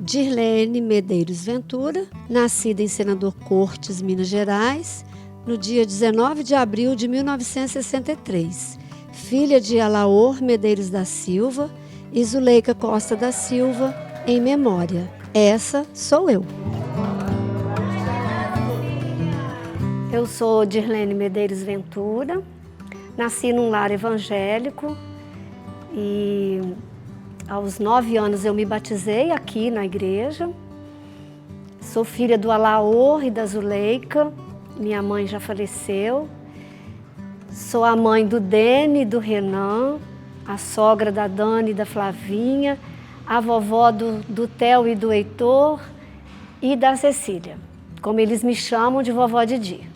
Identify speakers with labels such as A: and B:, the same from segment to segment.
A: Dirlene Medeiros Ventura, nascida em Senador Cortes, Minas Gerais, no dia 19 de abril de 1963. Filha de Alaor Medeiros da Silva e Zuleika Costa da Silva, em memória. Essa sou eu. Eu sou Dirlene Medeiros Ventura, nasci num lar evangélico e aos 9 anos eu me batizei aqui na igreja. Sou filha do Alaor e da Zuleika, minha mãe já faleceu. Sou a mãe do Dene e do Renan, a sogra da Dani e da Flavinha, a vovó do Theo e do Heitor e da Cecília, como eles me chamam de vovó Didi.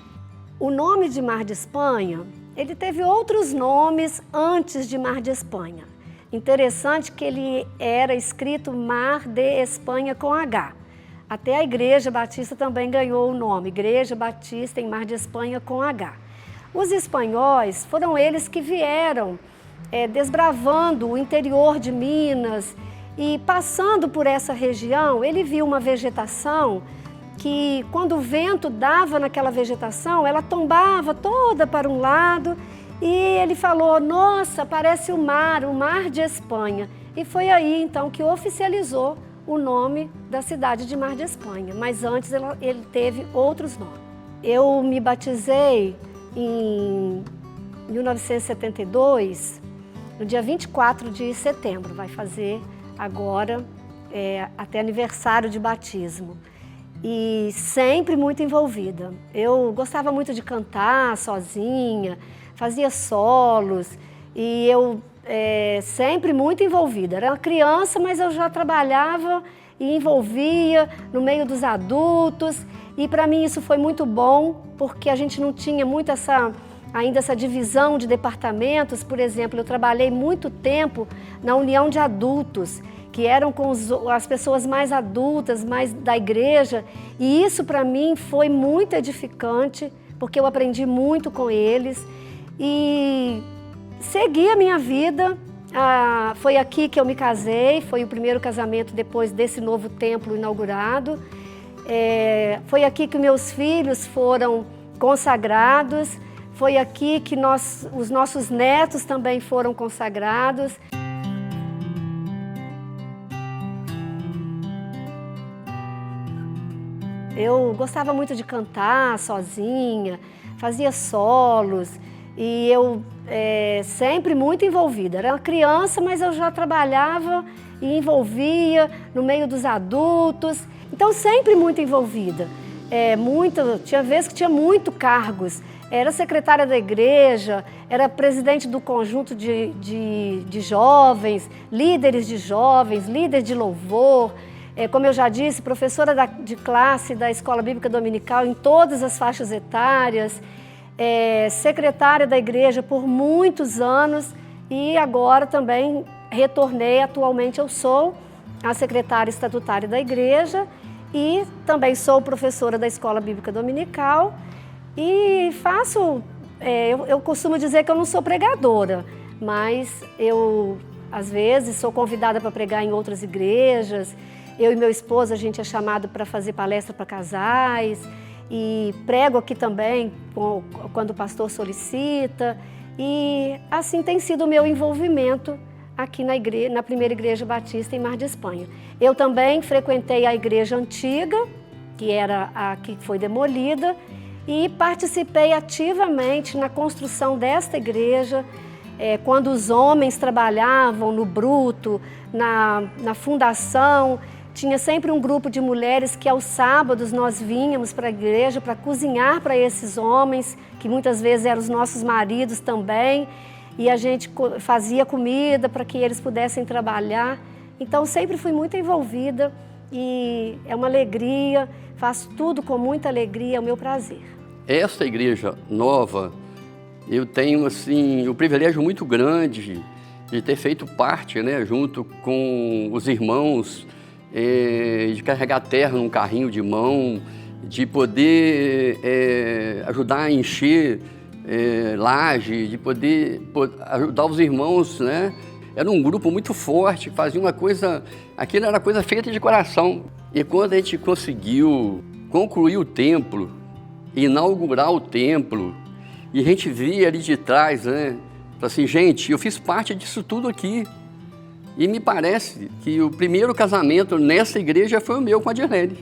A: O nome de Mar de Espanha, ele teve outros nomes antes de Mar de Espanha. Interessante que ele era escrito Mar de Espanha com H. Até a Igreja Batista também ganhou o nome, Igreja Batista em Mar de Espanha com H. Os espanhóis foram eles que vieram desbravando o interior de Minas e passando por essa região, ele viu uma vegetação que quando o vento dava naquela vegetação, ela tombava toda para um lado e ele falou, nossa, parece o Mar de Espanha. E foi aí então que oficializou o nome da cidade de Mar de Espanha, mas antes ele teve outros nomes. Eu me batizei em 1972, no dia 24 de setembro, vai fazer agora até aniversário de batismo. E sempre muito envolvida. Eu gostava muito de cantar sozinha, fazia solos e eu sempre muito envolvida. Era uma criança, mas eu já trabalhava e envolvia no meio dos adultos. E para mim isso foi muito bom, porque a gente não tinha muito ainda essa divisão de departamentos. Por exemplo, eu trabalhei muito tempo na União de Adultos, que eram com as pessoas mais adultas, mais da igreja. E isso para mim foi muito edificante, porque eu aprendi muito com eles. E segui a minha vida. Foi aqui que eu me casei, foi o primeiro casamento depois desse novo templo inaugurado. Foi aqui que meus filhos foram consagrados, foi aqui que os nossos netos também foram consagrados. Eu gostava muito de cantar sozinha, fazia solos e eu sempre muito envolvida. Era uma criança, mas eu já trabalhava e envolvia no meio dos adultos. Então, sempre muito envolvida. Tinha vezes que tinha muito cargos. Era secretária da igreja, era presidente do conjunto de jovens, líderes de jovens, líder de louvor. Como eu já disse, professora de classe da Escola Bíblica Dominical em todas as faixas etárias, secretária da igreja por muitos anos e agora também retornei, atualmente eu sou a secretária estatutária da igreja e também sou professora da Escola Bíblica Dominical e eu costumo dizer que eu não sou pregadora, mas eu às vezes sou convidada para pregar em outras igrejas. Eu e meu esposo, a gente é chamado para fazer palestra para casais e prego aqui também quando o pastor solicita. E assim tem sido o meu envolvimento aqui na primeira igreja batista em Mar de Espanha. Eu também frequentei a igreja antiga, que era a que foi demolida, e participei ativamente na construção desta igreja, quando os homens trabalhavam no bruto, na fundação. Tinha sempre um grupo de mulheres que aos sábados nós vínhamos para a igreja para cozinhar para esses homens, que muitas vezes eram os nossos maridos também, e a gente fazia comida para que eles pudessem trabalhar. Então sempre fui muito envolvida e é uma alegria, faço tudo com muita alegria, é o meu prazer.
B: Esta igreja nova, eu tenho assim, o privilégio muito grande de ter feito parte, né, junto com os irmãos, de carregar terra num carrinho de mão, de poder ajudar a encher laje, de poder ajudar os irmãos, né, Era um grupo muito forte, fazia uma coisa... Aquilo era coisa feita de coração. E quando a gente conseguiu concluir o templo, inaugurar o templo, e a gente via ali de trás, né? Assim, gente, eu fiz parte disso tudo aqui. E me parece que o primeiro casamento nessa igreja foi o meu com a Dirlene.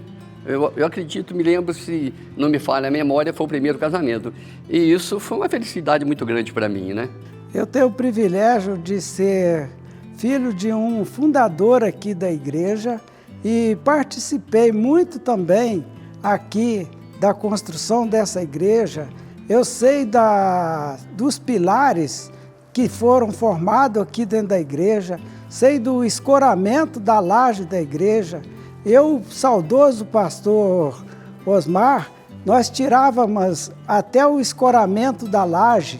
B: Eu acredito, me lembro, se não me falha a memória, foi o primeiro casamento. E isso foi uma felicidade muito grande para mim, né?
C: Eu tenho o privilégio de ser filho de um fundador aqui da igreja e participei muito também aqui da construção dessa igreja. Eu sei dos pilares que foram formados aqui dentro da igreja, sei do escoramento da laje da igreja. Eu, saudoso pastor Osmar, nós tirávamos até o escoramento da laje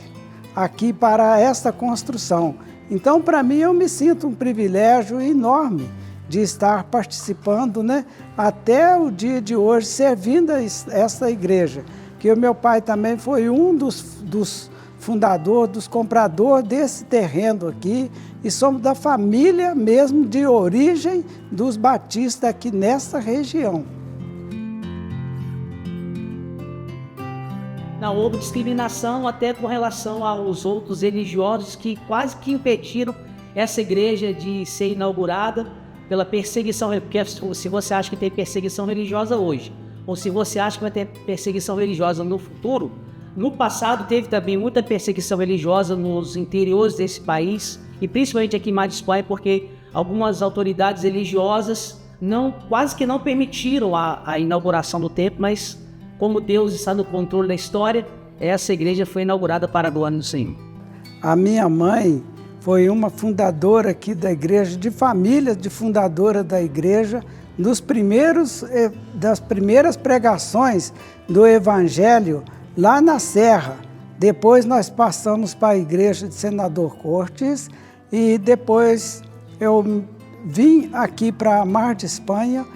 C: aqui para esta construção. Então, para mim, eu me sinto um privilégio enorme de estar participando, né, até o dia de hoje, servindo esta igreja. Que o meu pai também foi um dos fundadores, dos compradores desse terreno aqui, e somos da família mesmo de origem dos batistas aqui nessa região.
D: Não houve discriminação até com relação aos outros religiosos que quase que impediram essa igreja de ser inaugurada pela perseguição, porque se você acha que tem perseguição religiosa hoje, ou se você acha que vai ter perseguição religiosa no futuro, no passado teve também muita perseguição religiosa nos interiores desse país, e principalmente aqui em Mar de Espanha, porque algumas autoridades religiosas quase que não permitiram a inauguração do templo, mas como Deus está no controle da história, essa igreja foi inaugurada para a glória do Senhor. A
C: minha mãe foi uma fundadora aqui da igreja, de família de fundadora da igreja, das primeiras pregações do Evangelho lá na Serra. Depois nós passamos para a igreja de Senador Cortes e depois eu vim aqui para Mar de Espanha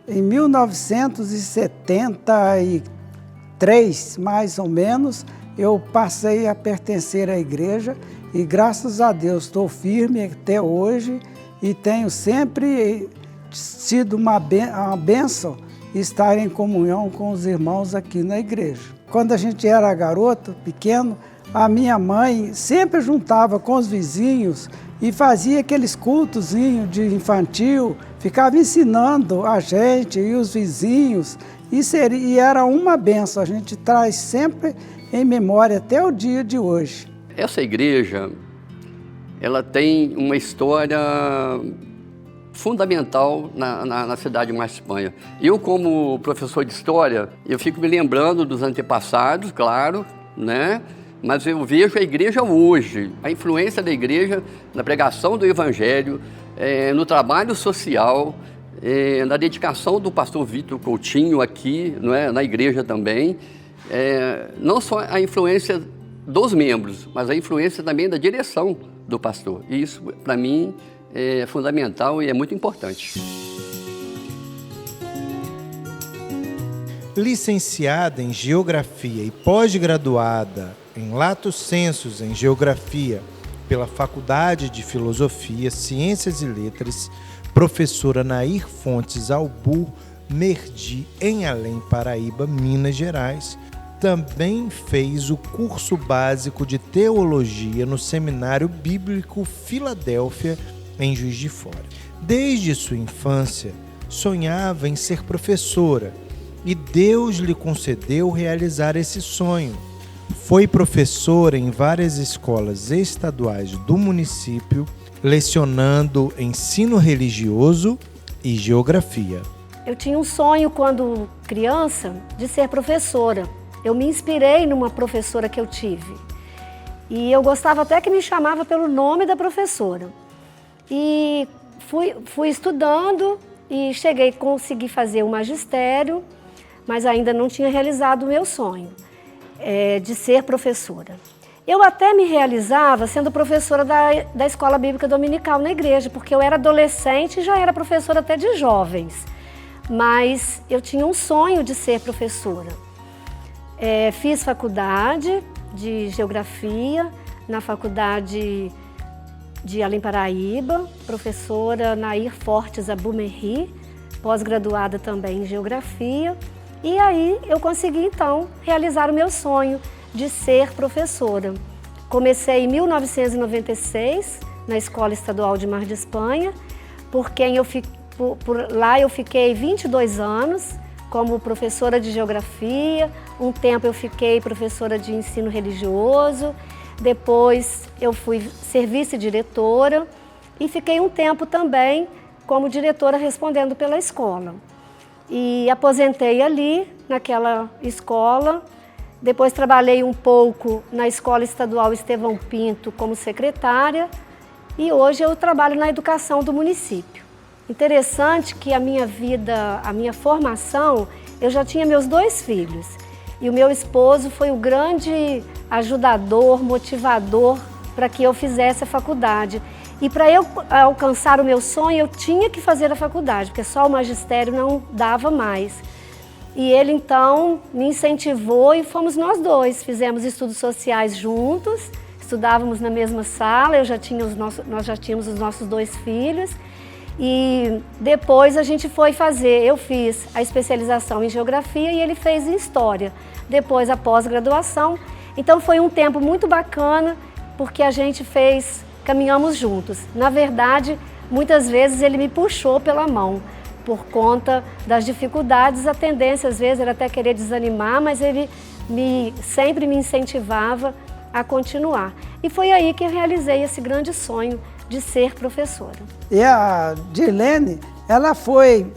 C: em 1973, mais ou menos. Eu passei a pertencer à igreja e graças a Deus estou firme até hoje e tenho sempre sido uma bênção estar em comunhão com os irmãos aqui na igreja. Quando a gente era garoto, pequeno, a minha mãe sempre juntava com os vizinhos e fazia aqueles cultozinhos de infantil, ficava ensinando a gente e os vizinhos, e era uma bênção, a gente traz sempre em memória até o dia de hoje.
B: Essa igreja, ela tem uma história fundamental na cidade de Mar de Espanha. Eu, como professor de história, eu fico me lembrando dos antepassados, claro, né? Mas eu vejo a igreja hoje, a influência da igreja na pregação do Evangelho, no trabalho social, na dedicação do pastor Vitor Coutinho aqui, não é? Na igreja também. Não só a influência dos membros, mas a influência também da direção do pastor. E isso, para mim, é fundamental e é muito importante.
E: Licenciada em Geografia e pós-graduada em Lato Sensus em Geografia pela Faculdade de Filosofia, Ciências e Letras, professora Nair Fontes Albu Merdi, em Além Paraíba, Minas Gerais, também fez o curso básico de Teologia no Seminário Bíblico Filadélfia, em Juiz de Fora. Desde sua infância, sonhava em ser professora e Deus lhe concedeu realizar esse sonho. Foi professora em várias escolas estaduais do município, lecionando ensino religioso e geografia.
A: Eu tinha um sonho quando criança de ser professora. Eu me inspirei numa professora que eu tive. E eu gostava até que me chamava pelo nome da professora. E fui estudando e consegui fazer o magistério, mas ainda não tinha realizado o meu sonho de ser professora. Eu até me realizava sendo professora da Escola Bíblica Dominical na igreja, porque eu era adolescente e já era professora até de jovens. Mas eu tinha um sonho de ser professora. Fiz faculdade de Geografia, na faculdade de Além Paraíba, professora Nair Fortes Abumerri, pós-graduada também em Geografia. E aí eu consegui, então, realizar o meu sonho de ser professora. Comecei em 1996, na Escola Estadual de Mar de Espanha, por lá eu fiquei 22 anos como professora de Geografia. Um tempo eu fiquei professora de ensino religioso, depois eu fui ser vice-diretora e fiquei um tempo também como diretora respondendo pela escola. E aposentei ali, naquela escola. Depois trabalhei um pouco na Escola Estadual Estevão Pinto como secretária e hoje eu trabalho na educação do município. Interessante que a minha vida, a minha formação, eu já tinha meus 2 filhos e o meu esposo foi o grande ajudador, motivador para que eu fizesse a faculdade. E para eu alcançar o meu sonho, eu tinha que fazer a faculdade, porque só o magistério não dava mais. E ele então me incentivou e fomos nós 2. Fizemos estudos sociais juntos, estudávamos na mesma sala, nós já tínhamos os nossos 2 filhos. E depois a gente foi fazer, eu fiz a especialização em Geografia e ele fez em História. Depois a pós-graduação. Então foi um tempo muito bacana, porque a gente caminhamos juntos. Na verdade, muitas vezes ele me puxou pela mão, por conta das dificuldades. A tendência às vezes era até querer desanimar, mas ele sempre me incentivava a continuar. E foi aí que eu realizei esse grande sonho de ser professora.
C: E a Dirlene, ela foi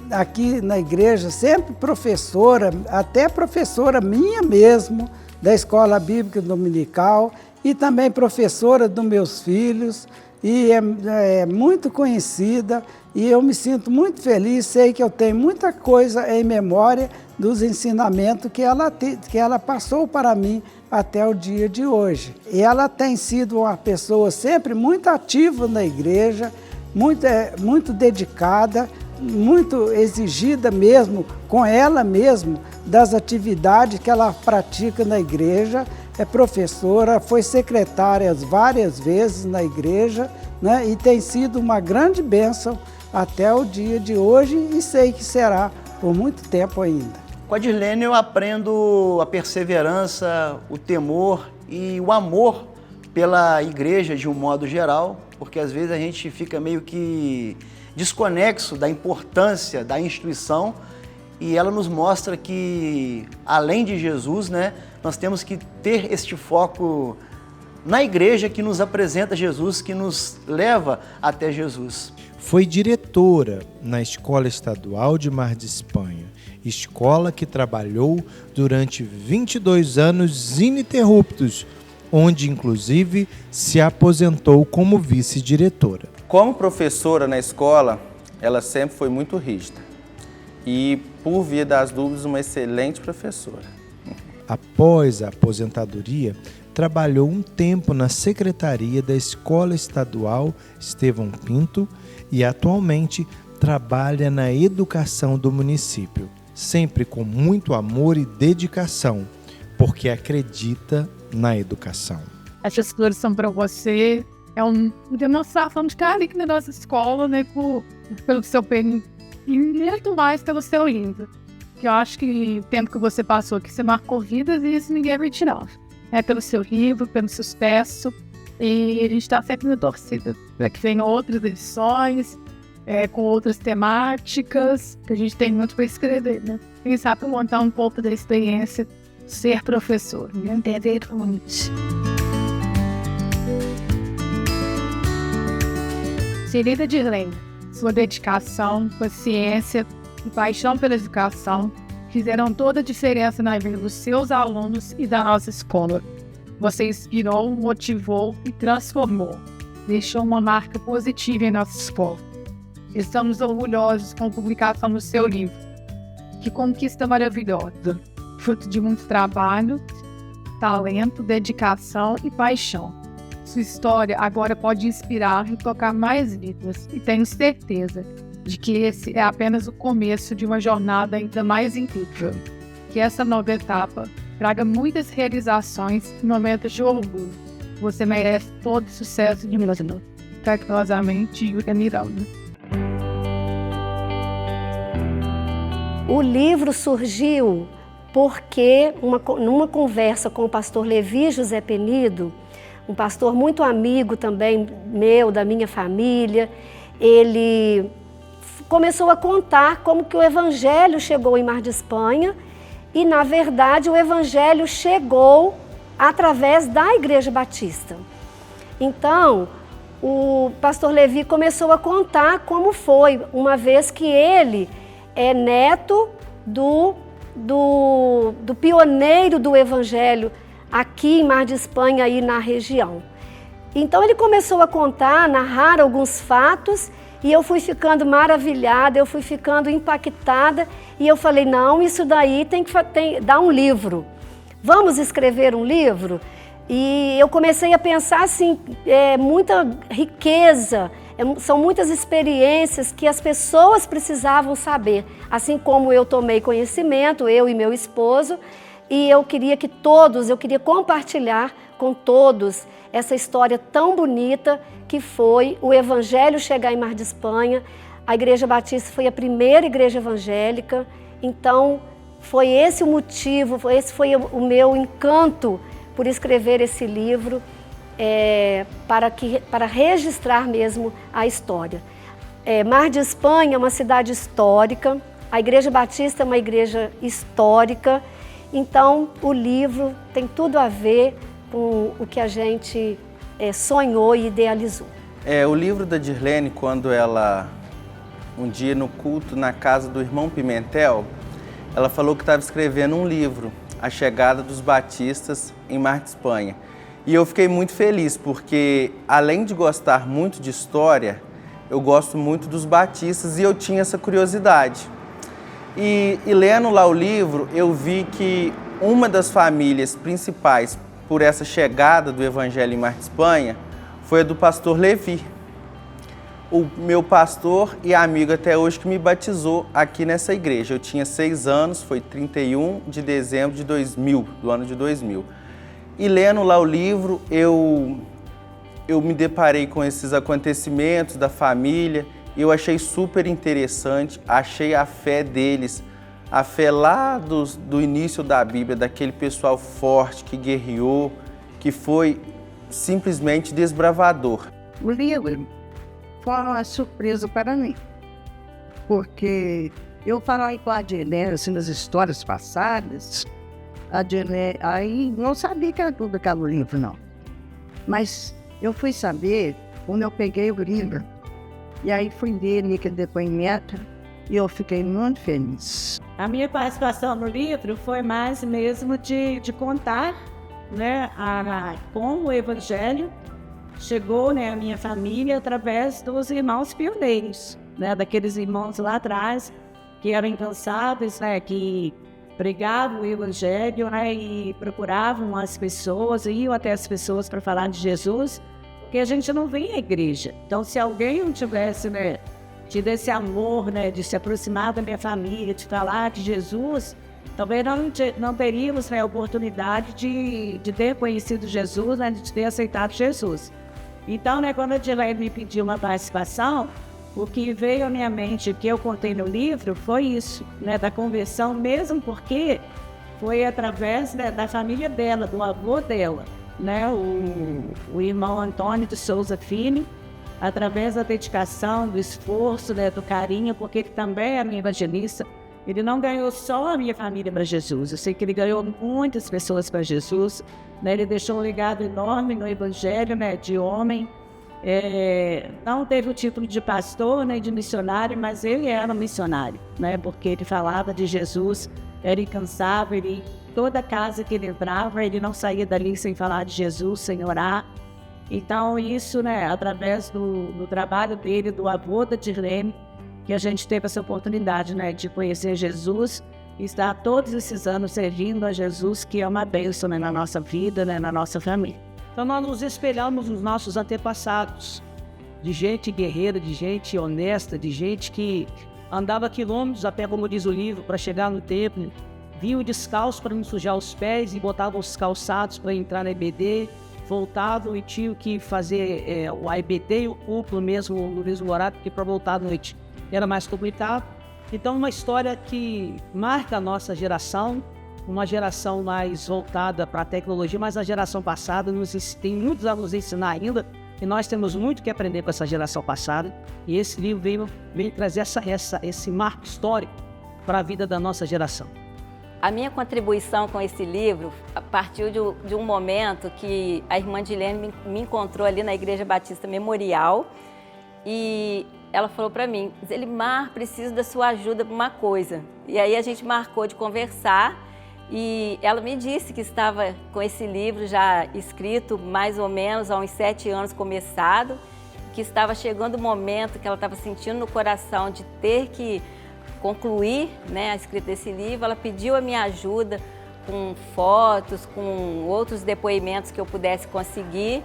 C: aqui na igreja sempre professora, até professora minha mesmo, da Escola Bíblica Dominical, e também professora dos meus filhos, e é muito conhecida, e eu me sinto muito feliz, sei que eu tenho muita coisa em memória dos ensinamentos que ela passou para mim até o dia de hoje. E ela tem sido uma pessoa sempre muito ativa na igreja, muito dedicada, muito exigida mesmo, com ela mesmo, das atividades que ela pratica na igreja. É professora, foi secretária várias vezes na igreja, né? E tem sido uma grande bênção até o dia de hoje e sei que será por muito tempo ainda.
F: Com a Dirlene eu aprendo a perseverança, o temor e o amor pela igreja de um modo geral, porque às vezes a gente fica meio que desconexo da importância da instituição e ela nos mostra que, além de Jesus, né, nós temos que ter este foco na igreja que nos apresenta Jesus, que nos leva até Jesus.
E: Foi diretora na Escola Estadual de Mar de Espanha, escola que trabalhou durante 22 anos ininterruptos, onde inclusive se aposentou como vice-diretora.
G: Como professora na escola, ela sempre foi muito rígida e, por via das dúvidas, uma excelente professora.
E: Após a aposentadoria, trabalhou um tempo na secretaria da Escola Estadual Estevão Pinto e atualmente trabalha na educação do município, sempre com muito amor e dedicação, porque acredita na educação.
H: Essas flores são para você, é uma demonstração de carinho na nossa escola, né, pelo seu período e muito mais pelo seu livro. Que eu acho que o tempo que você passou aqui, você marcou vidas e isso ninguém vai tirar. É pelo seu livro, pelo sucesso, e a gente está sempre na torcida para que venham outras edições, com outras temáticas, que a gente tem muito para escrever, né? Quem sabe montar um pouco da experiência de ser professor, né? Entender muito. Querida Dirlene, sua dedicação, paciência e paixão pela educação fizeram toda a diferença na vida dos seus alunos e da nossa escola. Você inspirou, motivou e transformou. Deixou uma marca positiva em nossa escola. Estamos orgulhosos com a publicação do seu livro. Que conquista maravilhosa! Fruto de muito trabalho, talento, dedicação e paixão. Sua história agora pode inspirar e tocar mais vidas. E tenho certeza de que esse é apenas o começo de uma jornada ainda mais incrível. Que essa nova etapa traga muitas realizações e momentos de orgulho. Você merece todo o sucesso de Deus. carinhosamente, Júlia Miranda.
A: O livro surgiu porque, numa conversa com o pastor Levi José Penido, um pastor muito amigo também meu, da minha família, ele começou a contar como que o Evangelho chegou em Mar de Espanha e, na verdade, o Evangelho chegou através da Igreja Batista. Então, o pastor Levi começou a contar como foi, uma vez que ele é neto do pioneiro do Evangelho aqui em Mar de Espanha e na região. Então ele começou a contar, narrar alguns fatos e eu fui ficando maravilhada, eu fui ficando impactada e eu falei, não, isso daí tem que dar um livro. Vamos escrever um livro? E eu comecei a pensar assim, muita riqueza, são muitas experiências que as pessoas precisavam saber, assim como eu tomei conhecimento, eu e meu esposo, e eu queria compartilhar com todos essa história tão bonita que foi o Evangelho chegar em Mar de Espanha. A Igreja Batista foi a primeira igreja evangélica, então foi esse o motivo, esse foi o meu encanto por escrever esse livro, para registrar mesmo a história. Mar de Espanha é uma cidade histórica, a Igreja Batista é uma igreja histórica, então o livro tem tudo a ver com o que a gente sonhou e idealizou.
G: O livro da Dirlene, quando ela, um dia no culto na casa do irmão Pimentel, ela falou que estava escrevendo um livro, A Chegada dos Batistas em Mar de Espanha. E eu fiquei muito feliz, porque além de gostar muito de história, eu gosto muito dos batistas e eu tinha essa curiosidade. E lendo lá o livro, eu vi que uma das famílias principais por essa chegada do Evangelho em Mar de Espanha foi a do pastor Levi, o meu pastor e amigo até hoje que me batizou aqui nessa igreja. Eu tinha 6 anos, foi 31 de dezembro de 2000, do ano de 2000. E lendo lá o livro, eu me deparei com esses acontecimentos da família, eu achei super interessante, achei a fé deles, a fé lá do início da Bíblia, daquele pessoal forte que guerreou, que foi simplesmente desbravador.
I: O livro foi uma surpresa para mim, porque eu falava com a Adilene, assim, das histórias passadas, a Adilene, aí não sabia que era tudo aquele livro, não. Mas eu fui saber quando eu peguei o livro, e aí fui ler aquele depoimento, e eu fiquei muito feliz.
J: A minha participação no livro foi mais mesmo de contar, né, como o Evangelho chegou, né, à minha família através dos irmãos pioneiros, né, daqueles irmãos lá atrás que eram incansáveis, né, que pregavam o Evangelho, né, e procuravam as pessoas, iam até as pessoas para falar de Jesus, porque a gente não vem à igreja. Então, se alguém não tivesse, né, tido esse amor, né, de se aproximar da minha família, de falar de Jesus, talvez não teríamos, né, a oportunidade de ter conhecido Jesus, né, de ter aceitado Jesus. Então, né, quando a Dirlene me pediu uma participação, o que veio à minha mente, o que eu contei no livro, foi isso, né, da conversão, mesmo porque foi através, né, da família dela, do avô dela, né, o irmão Antônio de Souza Filho, através da dedicação, do esforço, né, do carinho, porque ele também é um evangelista. Ele não ganhou só a minha família para Jesus, eu sei que ele ganhou muitas pessoas para Jesus, né? Ele deixou um legado enorme no Evangelho, né, de homem. Não teve o título de pastor, nem de missionário, mas ele era um missionário, né, porque ele falava de Jesus, era incansável, toda casa que ele entrava, ele não saía dali sem falar de Jesus, sem orar. Então isso, né, através do trabalho dele, do avô da Dirlene, que a gente teve essa oportunidade, né, de conhecer Jesus e estar todos esses anos servindo a Jesus, que é uma bênção, né, na nossa vida, né, na nossa família.
D: Então nós nos espelhamos nos nossos antepassados, de gente guerreira, de gente honesta, de gente que andava quilômetros a pé, como diz o livro, para chegar no templo, vinham descalços para não sujar os pés e botavam os calçados para entrar na EBD, voltado e tive que fazer o AIBD e o cuplo mesmo no mesmo horário, porque para voltar à noite era mais complicado. Então, uma história que marca a nossa geração, uma geração mais voltada para a tecnologia, mas a geração passada tem muitos a nos ensinar ainda, e nós temos muito que aprender com essa geração passada, e esse livro veio trazer esse marco histórico para a vida da nossa geração.
K: A minha contribuição com esse livro partiu de um momento que a irmã Dilene me encontrou ali na Igreja Batista Memorial, e ela falou para mim: Zelimar, preciso da sua ajuda para uma coisa. E aí a gente marcou de conversar, e ela me disse que estava com esse livro já escrito mais ou menos há uns 7 anos começado, que estava chegando o momento que ela estava sentindo no coração de ter que concluir, né, a escrita desse livro. Ela pediu a minha ajuda com fotos, com outros depoimentos que eu pudesse conseguir,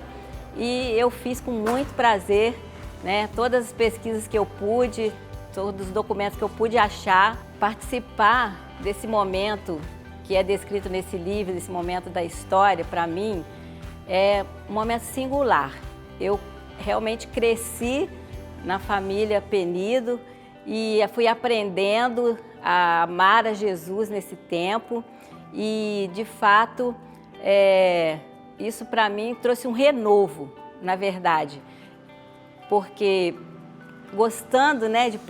K: e eu fiz com muito prazer, né, todas as pesquisas que eu pude, todos os documentos que eu pude achar. Participar desse momento que é descrito nesse livro, desse momento da história, para mim, é um momento singular. Eu realmente cresci na família Penido e fui aprendendo a amar a Jesus nesse tempo, e, de fato, isso para mim trouxe um renovo, na verdade, porque gostando, né, de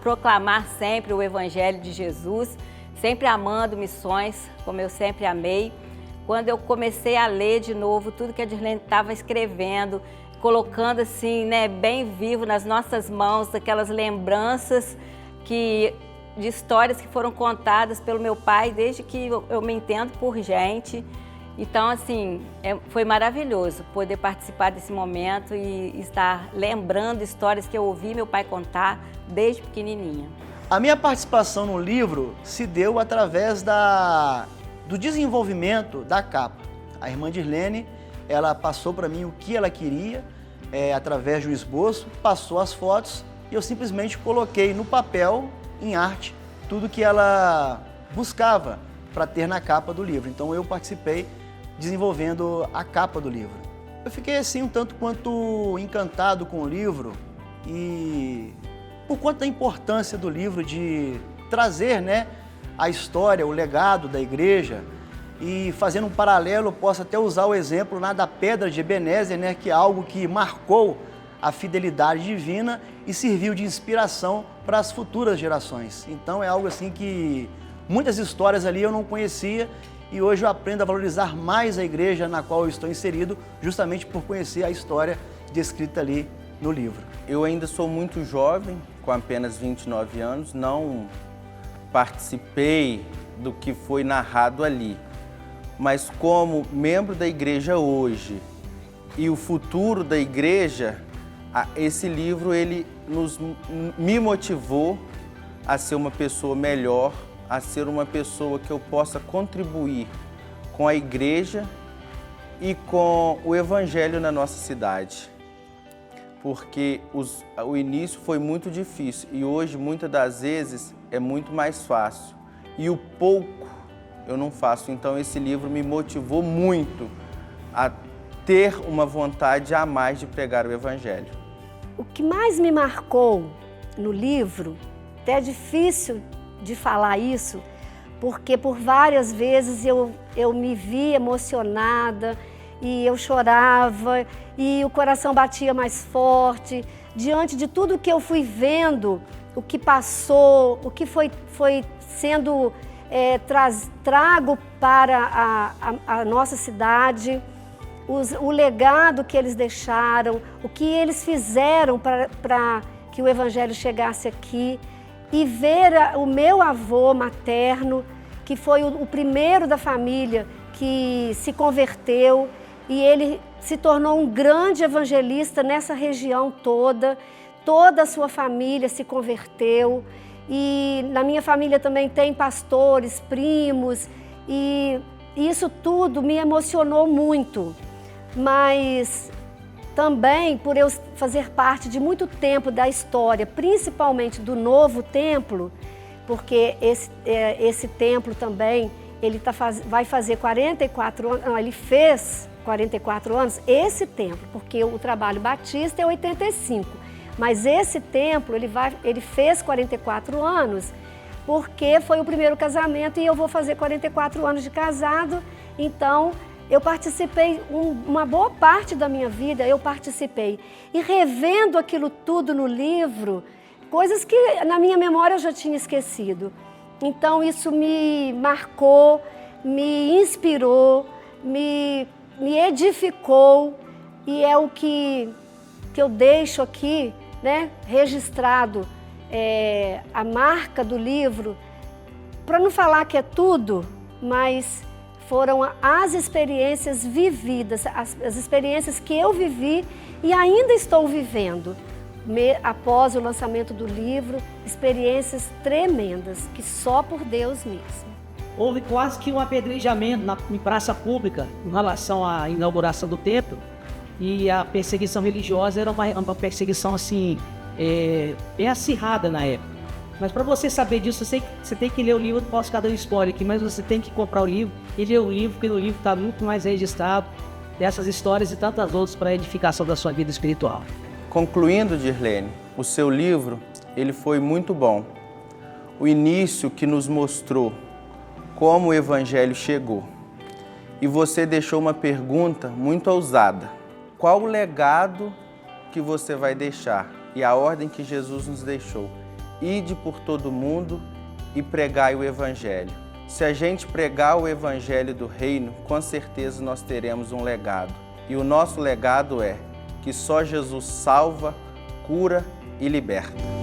K: proclamar sempre o Evangelho de Jesus, sempre amando missões, como eu sempre amei. Quando eu comecei a ler de novo tudo que a Dirlene estava escrevendo, colocando assim, né, bem vivo nas nossas mãos, aquelas lembranças de histórias que foram contadas pelo meu pai desde que eu me entendo por gente. Então, assim, foi maravilhoso poder participar desse momento e estar lembrando histórias que eu ouvi meu pai contar desde pequenininha.
F: A minha participação no livro se deu através do desenvolvimento da capa. A irmã Dirlene, ela passou para mim o que ela queria, através do esboço, passou as fotos e eu simplesmente coloquei no papel, em arte, tudo que ela buscava para ter na capa do livro. Então eu participei desenvolvendo a capa do livro. Eu fiquei assim um tanto quanto encantado com o livro, e por conta da importância do livro de trazer, né, a história, o legado da igreja, e fazendo um paralelo, eu posso até usar o exemplo lá da Pedra de Ebenezer, né, que é algo que marcou a fidelidade divina e serviu de inspiração para as futuras gerações. Então é algo assim que muitas histórias ali eu não conhecia, e hoje eu aprendo a valorizar mais a igreja na qual eu estou inserido, justamente por conhecer a história descrita ali no livro.
G: Eu ainda sou muito jovem, com apenas 29 anos, não participei do que foi narrado ali, mas como membro da igreja hoje e o futuro da igreja, esse livro me motivou a ser uma pessoa melhor, a ser uma pessoa que eu possa contribuir com a igreja e com o evangelho na nossa cidade. Porque o início foi muito difícil e hoje, muitas das vezes, é muito mais fácil. E o pouco eu não faço. Então, esse livro me motivou muito a ter uma vontade a mais de pregar o evangelho.
A: O que mais me marcou no livro, até é difícil de falar isso, porque por várias vezes eu me vi emocionada e eu chorava e o coração batia mais forte diante de tudo que eu fui vendo, o que passou, o que foi sendo trago para a nossa cidade, o legado que eles deixaram, o que eles fizeram para que o Evangelho chegasse aqui, e ver o meu avô materno, que foi o primeiro da família que se converteu, e ele se tornou um grande evangelista nessa região toda a sua família se converteu, e na minha família também tem pastores, primos, e isso tudo me emocionou muito, mas também por eu fazer parte de muito tempo da história, principalmente do novo templo, porque esse templo também, ele vai fazer 44 anos, não, ele fez 44 anos, esse templo, porque o trabalho batista é 85, mas esse templo ele fez 44 anos porque foi o primeiro casamento e eu vou fazer 44 anos de casado, então eu participei, uma boa parte da minha vida eu participei. E revendo aquilo tudo no livro, coisas que na minha memória eu já tinha esquecido. Então isso me marcou, me inspirou, me edificou e é o que eu deixo aqui, né, registrado, a marca do livro, para não falar que é tudo, mas foram as experiências vividas, as experiências que eu vivi e ainda estou vivendo após o lançamento do livro, experiências tremendas, que só por Deus mesmo.
D: Houve quase que um apedrejamento em praça pública em relação à inauguração do templo, e a perseguição religiosa era uma perseguição assim, bem acirrada na época. Mas para você saber disso, você tem que ler o livro. Não posso ficar dando spoiler aqui, mas você tem que comprar o livro e ler o livro, porque no livro está muito mais registrado dessas histórias e tantas outras para a edificação da sua vida espiritual.
G: Concluindo, Dirlene, o seu livro ele foi muito bom. O início que nos mostrou como o Evangelho chegou. E você deixou uma pergunta muito ousada. Qual o legado que você vai deixar? E a ordem que Jesus nos deixou. Ide por todo mundo e pregai o Evangelho. Se a gente pregar o Evangelho do Reino, com certeza nós teremos um legado. E o nosso legado é que só Jesus salva, cura e liberta.